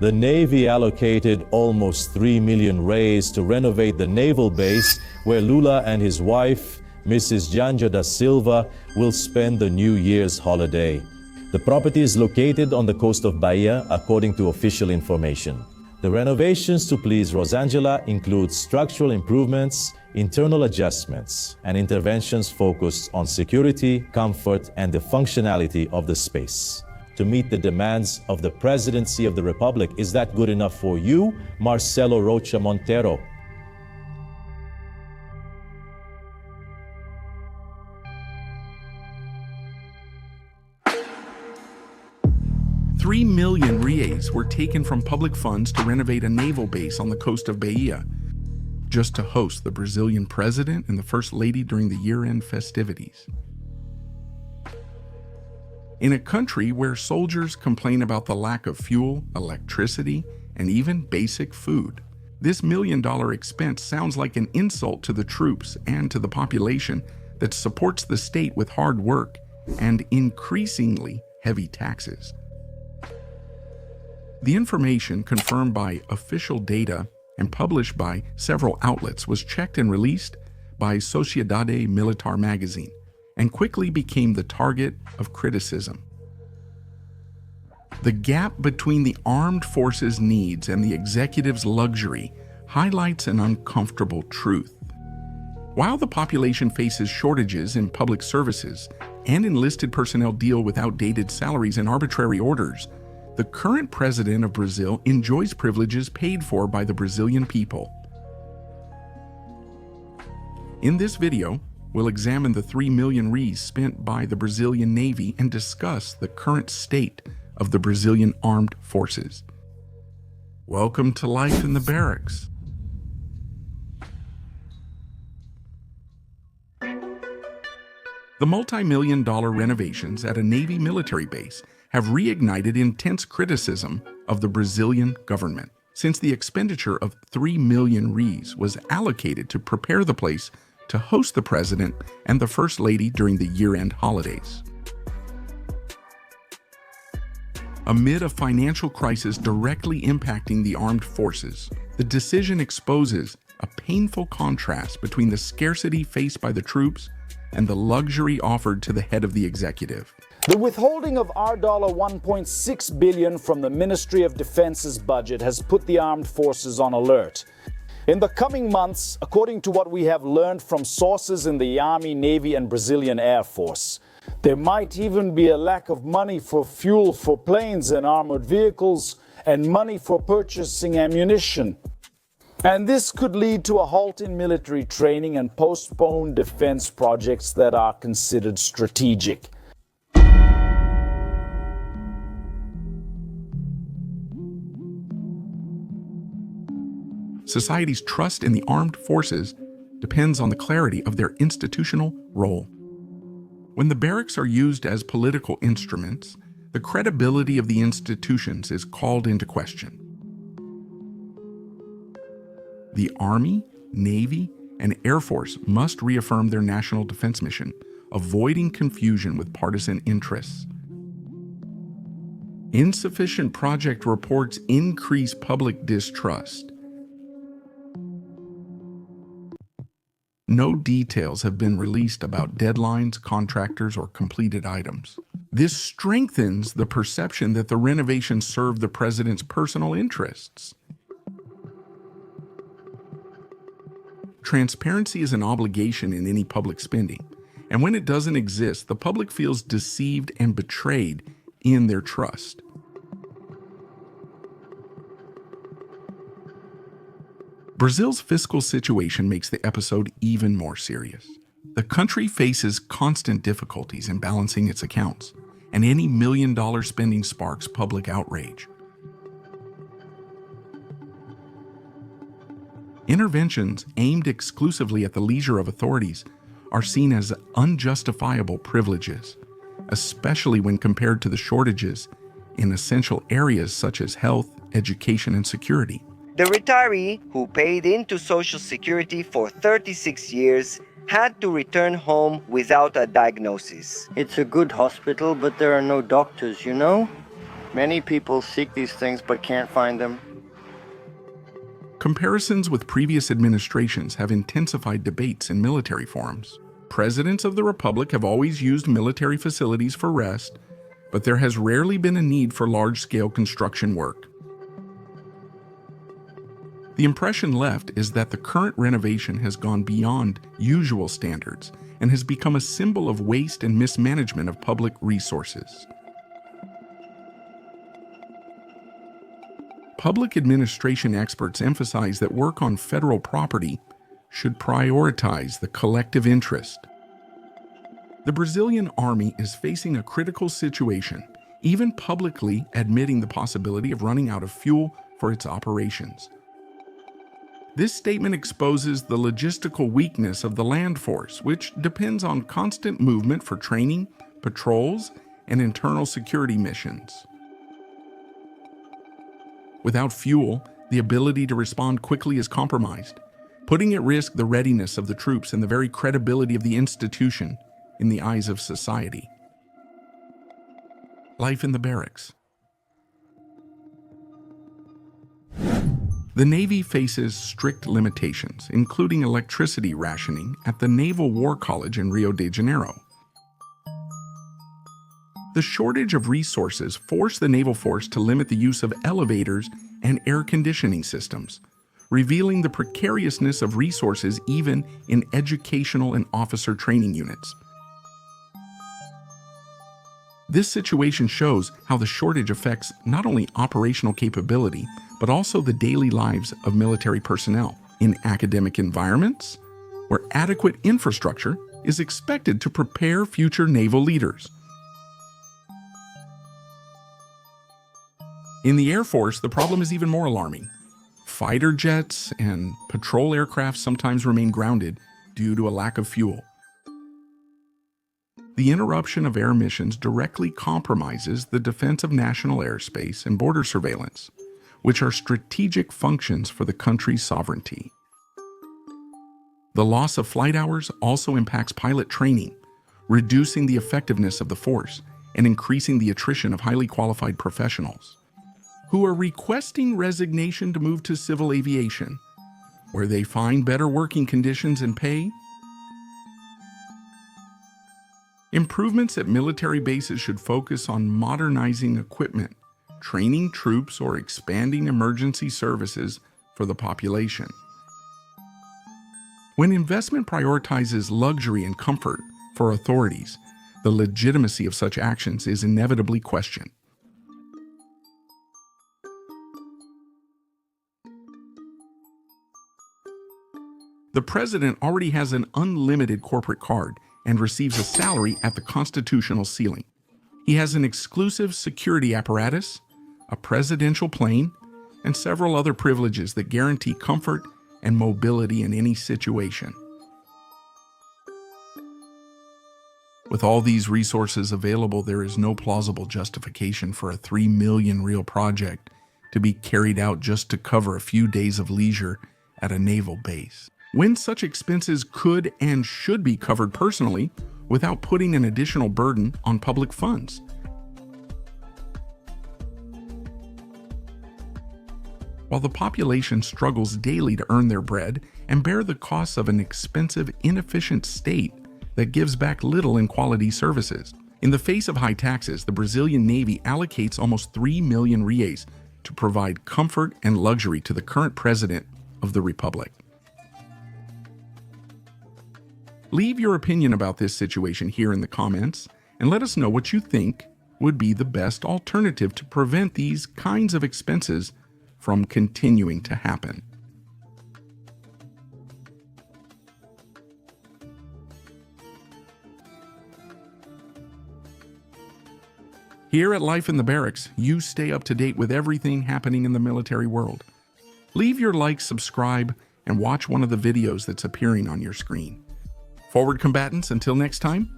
The Navy allocated almost 3 million rays to renovate the naval base where Lula and his wife, Mrs. Janja da Silva, will spend the New Year's holiday. The property is located on the coast of Bahia, according to official information. The renovations to please Rosangela include structural improvements, internal adjustments, and interventions focused on security, comfort, and the functionality of the space. To meet the demands of the Presidency of the Republic. Is that good enough for you, Marcelo Rocha Montero? $3 million reais were taken from public funds to renovate a naval base on the coast of Bahia, just to host the Brazilian president and the First Lady during the year-end festivities. In a country where soldiers complain about the lack of fuel, electricity, and even basic food, this $1 million expense sounds like an insult to the troops and to the population that supports the state with hard work and increasingly heavy taxes. The information, confirmed by official data and published by several outlets, was checked and released by Sociedade Militar magazine, and quickly became the target of criticism. The gap between the armed forces' needs and the executive's luxury highlights an uncomfortable truth. While the population faces shortages in public services and enlisted personnel deal with outdated salaries and arbitrary orders, the current president of Brazil enjoys privileges paid for by the Brazilian people. In this video, we'll examine the 3 million reais spent by the Brazilian Navy and discuss the current state of the Brazilian armed forces. Welcome to life in the barracks. The multi-million-dollar renovations at a Navy military base have reignited intense criticism of the Brazilian government, since the expenditure of 3 million reais was allocated to prepare the place to host the President and the First Lady during the year-end holidays. Amid a financial crisis directly impacting the armed forces, the decision exposes a painful contrast between the scarcity faced by the troops and the luxury offered to the head of the executive. The withholding of our $1.6 billion from the Ministry of Defense's budget has put the armed forces on alert. In the coming months, according to what we have learned from sources in the Army, Navy, and Brazilian Air Force, there might even be a lack of money for fuel for planes and armored vehicles, and money for purchasing ammunition. And this could lead to a halt in military training and postpone defense projects that are considered strategic. Society's trust in the armed forces depends on the clarity of their institutional role. When the barracks are used as political instruments, the credibility of the institutions is called into question. The Army, Navy, and Air Force must reaffirm their national defense mission, avoiding confusion with partisan interests. Insufficient project reports increase public distrust. No details have been released about deadlines, contractors, or completed items. This strengthens the perception that the renovations serve the president's personal interests. Transparency is an obligation in any public spending, and when it doesn't exist, the public feels deceived and betrayed in their trust. Brazil's fiscal situation makes the episode even more serious. The country faces constant difficulties in balancing its accounts, and any $1 million spending sparks public outrage. Interventions aimed exclusively at the leisure of authorities are seen as unjustifiable privileges, especially when compared to the shortages in essential areas such as health, education, and security. The retiree, who paid into Social Security for 36 years, had to return home without a diagnosis. It's a good hospital, but there are no doctors, you know? Many people seek these things but can't find them. Comparisons with previous administrations have intensified debates in military forums. Presidents of the Republic have always used military facilities for rest, but there has rarely been a need for large-scale construction work. The impression left is that the current renovation has gone beyond usual standards and has become a symbol of waste and mismanagement of public resources. Public administration experts emphasize that work on federal property should prioritize the collective interest. The Brazilian army is facing a critical situation, even publicly admitting the possibility of running out of fuel for its operations. This statement exposes the logistical weakness of the land force, which depends on constant movement for training, patrols, and internal security missions. Without fuel, the ability to respond quickly is compromised, putting at risk the readiness of the troops and the very credibility of the institution in the eyes of society. Life in the barracks. The Navy faces strict limitations, including electricity rationing at the Naval War College in Rio de Janeiro. The shortage of resources forced the naval force to limit the use of elevators and air conditioning systems, revealing the precariousness of resources even in educational and officer training units. This situation shows how the shortage affects not only operational capability, but also the daily lives of military personnel in academic environments where adequate infrastructure is expected to prepare future naval leaders. In the Air Force, the problem is even more alarming. Fighter jets and patrol aircraft sometimes remain grounded due to a lack of fuel. The interruption of air missions directly compromises the defense of national airspace and border surveillance, which are strategic functions for the country's sovereignty. The loss of flight hours also impacts pilot training, reducing the effectiveness of the force and increasing the attrition of highly qualified professionals, who are requesting resignation to move to civil aviation, where they find better working conditions and pay. Improvements at military bases should focus on modernizing equipment, training troops, or expanding emergency services for the population. When investment prioritizes luxury and comfort for authorities, the legitimacy of such actions is inevitably questioned. The president already has an unlimited corporate card and receives a salary at the constitutional ceiling. He has an exclusive security apparatus, a presidential plane, and several other privileges that guarantee comfort and mobility in any situation. With all these resources available, there is no plausible justification for a 3 million real project to be carried out just to cover a few days of leisure at a naval base, when such expenses could and should be covered personally without putting an additional burden on public funds. While the population struggles daily to earn their bread and bear the costs of an expensive, inefficient state that gives back little in quality services, in the face of high taxes, the Brazilian Navy allocates almost 3 million reais to provide comfort and luxury to the current president of the Republic. Leave your opinion about this situation here in the comments and let us know what you think would be the best alternative to prevent these kinds of expenses from continuing to happen. Here at Life in the Barracks, you stay up to date with everything happening in the military world. Leave your like, subscribe, and watch one of the videos that's appearing on your screen. Forward combatants, until next time,